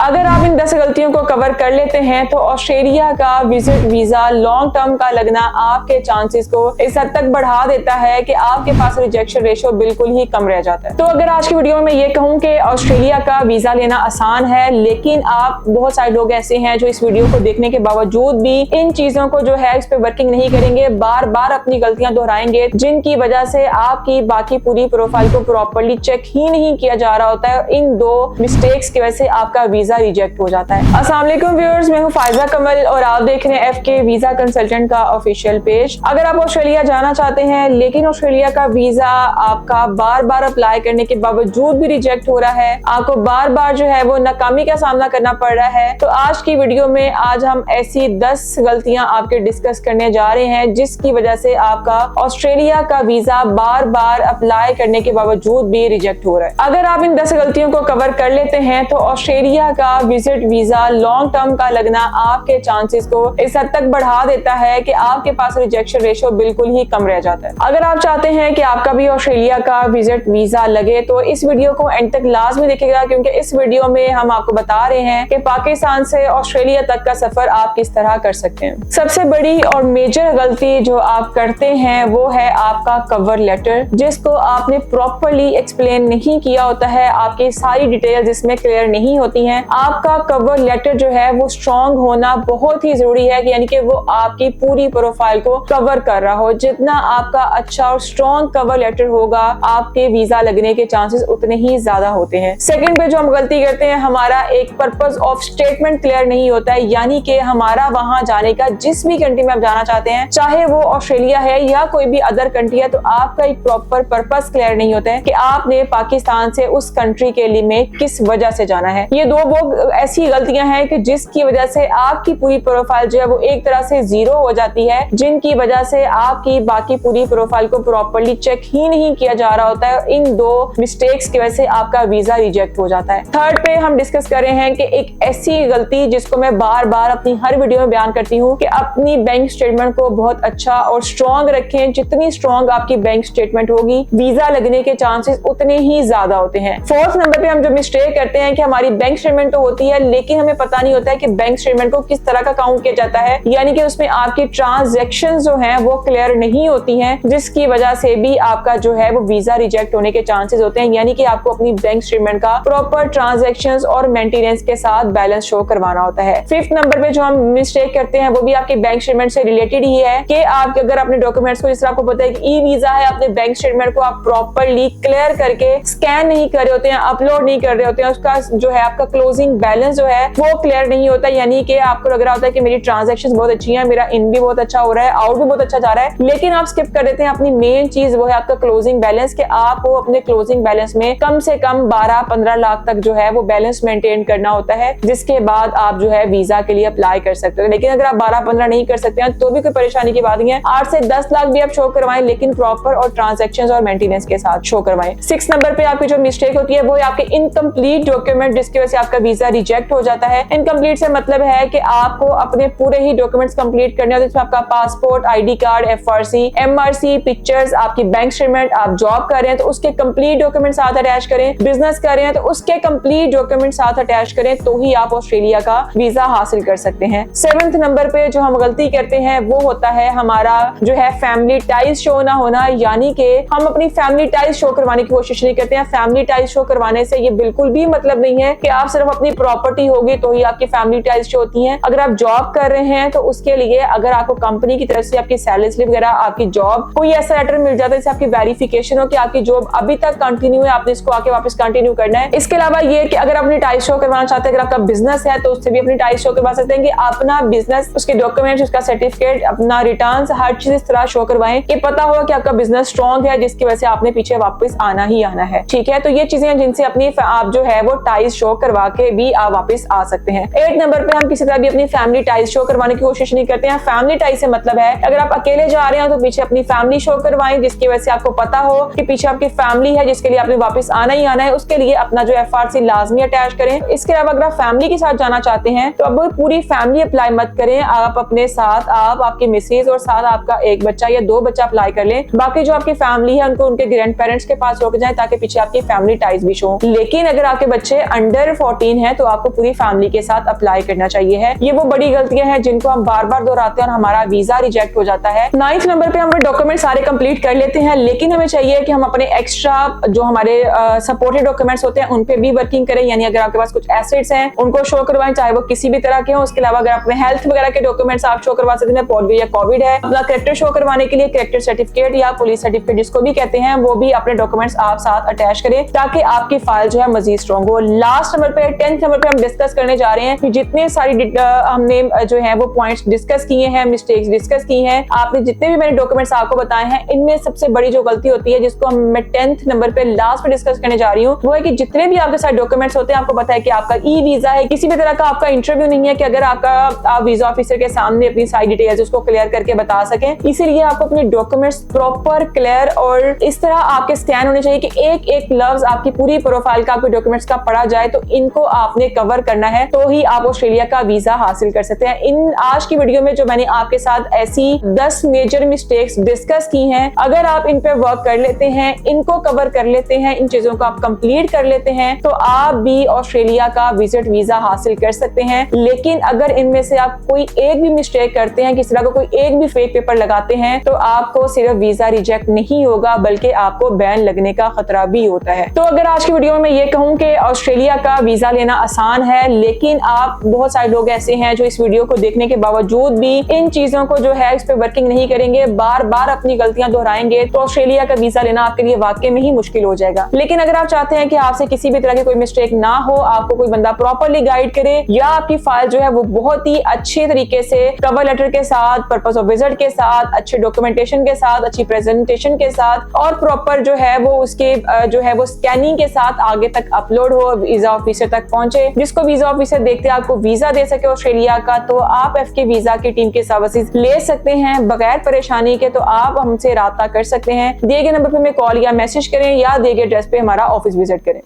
अगर आप इन 10 गलतियों को कवर कर लेते हैं तो ऑस्ट्रेलिया का विजिट वीजा लॉन्ग टर्म का लगना आपके चांसेस को इस हद तक बढ़ा देता है कि आपके पास रिजेक्शन रेशियो बिल्कुल ही कम रह जाता है। तो अगर आज की वीडियो में मैं ये कहूँ कि ऑस्ट्रेलिया का वीजा लेना आसान है, लेकिन आप बहुत सारे लोग ऐसे हैं जो इस वीडियो को देखने के बावजूद भी इन चीजों को जो है इस पे वर्किंग नहीं करेंगे, बार बार अपनी गलतियां दोहराएंगे, जिनकी वजह से आपकी बाकी पूरी प्रोफाइल को प्रॉपर्ली चेक ही नहीं किया जा रहा होता है। इन दो मिस्टेक्स की वजह से आपका वीजा रिजेक्ट हो जाता है। अस्सलाम वालेकुम व्यूअर्स, मैं हूं फायजा कमल और आप देख रहे हैं एफके वीजा कंसल्टेंट का ऑफिशियल पेज। अगर आप ऑस्ट्रेलिया जाना चाहते हैं लेकिन ऑस्ट्रेलिया का वीजा आपका बार बार अप्लाई करने के बावजूद भी रिजेक्ट हो रहा है, आपको बार बार जो है वो नाकामी का सामना करना पड़ रहा है, तो आज की वीडियो में आज हम ऐसी 10 गलतियां आपके डिस्कस करने जा रहे हैं जिसकी वजह से आपका ऑस्ट्रेलिया का वीजा बार बार अप्लाई करने के बावजूद भी रिजेक्ट हो रहा है। अगर आप इन 10 गलतियों को कवर कर लेते हैं तो ऑस्ट्रेलिया का विजिट वीजा लॉन्ग टर्म का लगना आपके चांसेस को इस हद तक बढ़ा देता है कि आपके पास रिजेक्शन रेशियो बिल्कुल ही कम रह जाता है। अगर आप चाहते हैं कि आपका भी ऑस्ट्रेलिया का विजिट वीजा लगे तो इस वीडियो को एंड तक लाजमी देखिएगा, क्योंकि इस वीडियो में हम आपको बता रहे हैं कि पाकिस्तान से ऑस्ट्रेलिया तक का सफर आप किस तरह कर सकते हैं। सबसे बड़ी और मेजर गलती जो आप करते हैं वो है आपका कवर लेटर, जिसको आपने प्रॉपर्ली एक्सप्लेन नहीं किया होता है, आपकी सारी डिटेल्स इसमें क्लियर नहीं होती हैं। आपका कवर लेटर जो है वो स्ट्रॉन्ग होना बहुत ही जरूरी है, यानी कि वो आपकी पूरी प्रोफाइल को कवर कर रहा हो। जितना आपका अच्छा और स्ट्रॉन्ग कवर लेटर होगा, आपके वीजा लगने के चांसेस उतने ही ज्यादा होते हैं। सेकंड पे जो हम गलती करते हैं, हमारा एक पर्पस ऑफ स्टेटमेंट क्लियर नहीं होता है, यानी कि हमारा वहां जाने का, जिस भी कंट्री में आप जाना चाहते हैं, चाहे वो ऑस्ट्रेलिया है या कोई भी अदर कंट्री है, तो आपका एक प्रॉपर पर्पस क्लियर नहीं होता है कि आपने पाकिस्तान से उस कंट्री के लिए में किस वजह से जाना है। ये दो वो ऐसी गलतियां हैं कि जिसकी वजह से आपकी पूरी प्रोफाइल जो है वो एक तरह से जीरो हो जाती है, जिनकी वजह से आपकी बाकी पूरी प्रोफाइल को प्रॉपर्ली चेक ही नहीं किया जा रहा होता है। इन दो मिस्टेक्स की वजह से आपका वीजा रिजेक्ट हो जाता है। थर्ड पे हम डिस्कस कर रहे हैं कि एक ऐसी गलती जिसको मैं बार बार अपनी हर वीडियो में बयान करती हूँ कि अपनी बैंक स्टेटमेंट को बहुत अच्छा और स्ट्रॉन्ग रखें। जितनी स्ट्रॉन्ग आपकी बैंक स्टेटमेंट होगी, वीजा लगने के चांसेस उतने ही ज्यादा होते हैं। फोर्थ नंबर पे हम जो मिस्टेक करते हैं कि हमारी बैंक स्टेटमेंट तो होती है, लेकिन हमें पता नहीं होता है कि बैंक स्टेटमेंट को किस तरह का काउंट किया जाता है, यानी कि उसमें आपकी ट्रांजैक्शंस जो हैं वो क्लियर नहीं होती हैं, जिसकी वजह से भी आपका जो है वो वीजा रिजेक्ट होने के चांसेस होते हैं। यानी कि आपको अपनी बैंक स्टेटमेंट का प्रॉपर ट्रांजैक्शंस और मेंटेनेंस के साथ बैलेंस शो करवाना होता है। फिफ्थ नंबर पे जो हम मिस्टेक करते हैं वो भी आपके बैंक स्टेटमेंट से रिलेटेड ही है कि आप अगर अपने डॉक्यूमेंट्स को, जिस तरह आपको पता है कि ई वीजा है, अपने बैंक स्टेटमेंट को आप प्रॉपर्ली क्लियर करके स्कैन नहीं कर रहे होते हैं, अपलोड नहीं कर रहे होते हैं, उसका जो है आपका क्लोजिंग बैलेंस जो है वो क्लियर नहीं होता, यानी कि आपको लग रहा होता है कि मेरी ट्रांजैक्शंस बहुत अच्छी हैं, मेरा इन भी बहुत अच्छा हो रहा है, आउट भी बहुत अच्छा जा रहा है, लेकिन आप स्किप कर देते हैं अपनी मेन चीज, वो है आपका क्लोजिंग बैलेंस, कि आपको अपने क्लोजिंग बैलेंस में कम से कम 12-15 लाख तक जो है वो बैलेंस मेंटेन करना होता है, जिसके बाद आप जो है वीजा के लिए अप्लाई कर सकते हो। लेकिन अगर आप 12-15 नहीं कर सकते हैं तो भी कोई परेशानी की बात नहीं है, 8 से 10 लाख भी आप शो करवाएं, लेकिन प्रॉपर और ट्रांजैक्शंस और मेंटेनेंस के साथ शो करवाएं। 6 नंबर पे आपकी जो मिस्टेक होती है वो है आपके इनकम्प्लीट डॉक्यूमेंट, जिसकी वजह से आपका वीजा रिजेक्ट हो जाता है। इनकम्प्लीट से मतलब है कि आपको अपने पूरे ही डॉक्यूमेंट्स कंप्लीट करने होते हैं, आपका passport, ID card, FRC, MRC, pictures, आपकी बैंक स्टेटमेंट, आप जॉब कर रहे हैं तो उसके कंप्लीट डॉक्यूमेंट साथ अटैच करें, बिजनेस कर रहे हैं तो उसके कंप्लीट डॉक्यूमेंट साथ अटैच करें, तो ही आप ऑस्ट्रेलिया का वीजा हासिल कर सकते हैं। 7th नंबर पे जो हम गलती करते हैं वो होता है हमारा जो है फैमिली टाइज शो ना होना, यानी कि हम अपनी फैमिली टाइज शो करवाने की कोशिश नहीं करते हैं। फैमिली टाइज शो करवाने से ये बिल्कुल भी मतलब नहीं है कि आप सिर्फ अपनी प्रॉपर्टी होगी तो ही आपकी फैमिली टाइज शो होती हैं। अगर आप जॉब कर रहे हैं तो उसके लिए अगर आपको कंपनी की तरफ से आपकी सैलरी स्लिप वगैरह, आपकी जॉब कोई ऐसा लेटर मिल जाता है जिससे आपकी वेरिफिकेशन हो कि आपकी जॉब अभी तक कंटिन्यू है, आपने इसको आके वापस कंटिन्यू करना है। इसके अलावा ये कि अगर अपनी टाइज शो करवाना चाहते हैं, अगर आपका बिजनेस है तो उससे भी अपनी टाइज शो करवा सकते हैं कि अपना बिजनेस, उसके डॉक्यूमेंट्स, उसका सर्टिफिकेट, अपना रिटर्न्स, हर चीज इस तरह शो करवाएं कि पता हो कि आपका बिजनेस स्ट्रॉन्ग है, जिसकी वजह से आपने पीछे वापस आना ही आना है। ठीक है, तो ये चीजें हैं जिनसे अपनी आप जो है वो टाइज शो करवा के भी आप वापस आ सकते हैं। 8 नंबर पे हम किसी तरह भी अपनी फैमिली टाइज शो करवाने की कोशिश नहीं करते हैं। फैमिली टाइज से मतलब है अगर आप अकेले जा रहे हैं तो पीछे अपनी फैमिली शो करवाएं, जिसकी वजह से आपको पता हो कि पीछे आपकी फैमिली है जिसके लिए आपने वापस आना ही आना है। उसके लिए अपना जो एफआरसी लाजमी अटैच करें। इसके अलावा अगर आप फैमिली के साथ जाना चाहते हैं तो अब पूरी फैमिली अप्लाई मत करें, आप अपने साथ, आप, आपके मिसेज और साथ आपका एक बच्चा या 2 बच्चा अप्लाई कर लें। बाकी जो आपकी फैमिली है उनको उनके ग्रैंड पेरेंट्स के पास रोक जाए ताकि पीछे आपकी फैमिली टाइज भी शो। लेकिन अगर आपके बच्चे अंडर 14 जेन्युइन है तो आपको पूरी फैमिली के साथ अप्लाई करना चाहिए है। ये वो बड़ी गलतियां हैं जिनको हम बार बार दोहराते हैं और हमारा वीजा रिजेक्ट हो जाता है। 9th नंबर पे हम डॉक्यूमेंट सारे कंप्लीट कर लेते हैं, लेकिन हमें चाहिए कि हम अपने एक्स्ट्रा जो हमारे सपोर्टेड डॉक्यूमेंट्स होते हैं उन पे भी वर्किंग करें। यानी अगर आपके पास कुछ एसेट्स हैं उनको शो करवाएं, चाहे वो किसी भी तरह के हो। उसके अलावा अगर अपने हेल्थ वगैरह के डॉक्यूमेंट्स आप शो करवा सकते हैं, पोलियो या कोविड है, अपना कैरेक्टर शो करवाने के लिए कैरेक्टर सर्टिफिकेट या पुलिस सर्टिफिकेट जिसको भी कहते हैं, वो भी अपने डॉक्यूमेंट्स आप साथ अटैच करें ताकि आपकी फाइल जो है मजीद स्ट्रॉन्ग हो। लास्ट नंबर पे 10th नंबर पे हम डिस्कस करने जा रहे हैं कि जितने सारी हमने जो है वो पॉइंट्स डिस्कस किए हैं, मिस्टेक्स डिस्कस की हैं, आपने जितने भी मैंने डॉक्यूमेंट्स आपको बताए हैं, इनमें सबसे बड़ी जो गलती होती है जिसको मैं 10th नंबर पे लास्ट पे डिस्कस करने जा रही हूँ, वो है कि जितने भी आपके साथ डॉक्यूमेंट्स होते हैं, आपको पता है कि आपका ई वीजा है, किसी भी तरह का आपका इंटरव्यू नहीं है कि अगर आप वीजा ऑफिसर के सामने अपनी सारी डिटेल्स उसको क्लियर करके बता सकें। इसीलिए आपको अपने डॉक्यूमेंट्स प्रॉपर क्लियर और इस तरह आपके स्कैन होने चाहिए कि एक एक लफ्ज आपकी पूरी प्रोफाइल का आपके डॉक्यूमेंट्स का पढ़ा जाए। तो इनको आपने कवर करना है तो ही आप ऑस्ट्रेलिया का वीजा हासिल कर सकते हैं। इन आज की वीडियो में जो मैंने आपके साथ ऐसी 10 मेजर मिस्टेक्स डिस्कस की हैं, अगर आप इन पे वर्क कर लेते हैं, इनको कवर कर लेते हैं, इन चीजों को आप कंप्लीट कर लेते हैं, तो आप भी ऑस्ट्रेलिया का विजिट वीजा हासिल कर सकते हैं। लेकिन अगर इनमें से आप कोई एक भी मिस्टेक करते हैं, किसी तरह का कोई एक भी फेक पेपर लगाते हैं, तो आपको सिर्फ वीजा रिजेक्ट नहीं होगा बल्कि आपको बैन लगने का खतरा भी होता है। तो अगर आज की वीडियो में मैं ये कहूं कि ऑस्ट्रेलिया का वीजा लेना आसान है, लेकिन आप बहुत सारे लोग ऐसे हैं जो इस वीडियो को देखने के बावजूद भी इन चीजों को जो है इस पे वर्किंग नहीं करेंगे, बार बार अपनी गलतियां दोहराएंगे, तो ऑस्ट्रेलिया का वीजा लेना आपके लिए वाकई में ही मुश्किल हो जाएगा। लेकिन अगर आप चाहते हैं कि आपसे किसी भी तरह की कोई मिस्टेक ना हो, आपको कोई बंदा प्रॉपरली गाइड करे या आपकी फाइल जो है वो बहुत ही अच्छे तरीके से कवर लेटर के साथ, पर्पस ऑफ विजिट के साथ, अच्छे डॉक्यूमेंटेशन के साथ, अच्छी प्रेजेंटेशन के साथ और प्रॉपर जो है वो उसके जो है वो स्कैनिंग के साथ आगे तक अपलोड हो, वीजा ऑफिसर तक पहुंचे, जिसको वीजा ऑफिसर देखते आपको वीजा दे सके ऑस्ट्रेलिया का, तो आप FK वीजा की टीम के सर्विसेज ले सकते हैं बगैर परेशानी के। तो आप हमसे राब्ता कर सकते हैं, दिए गए नंबर पे हमें कॉल या मैसेज करें या दिए गए एड्रेस पे हमारा ऑफिस विजिट करें।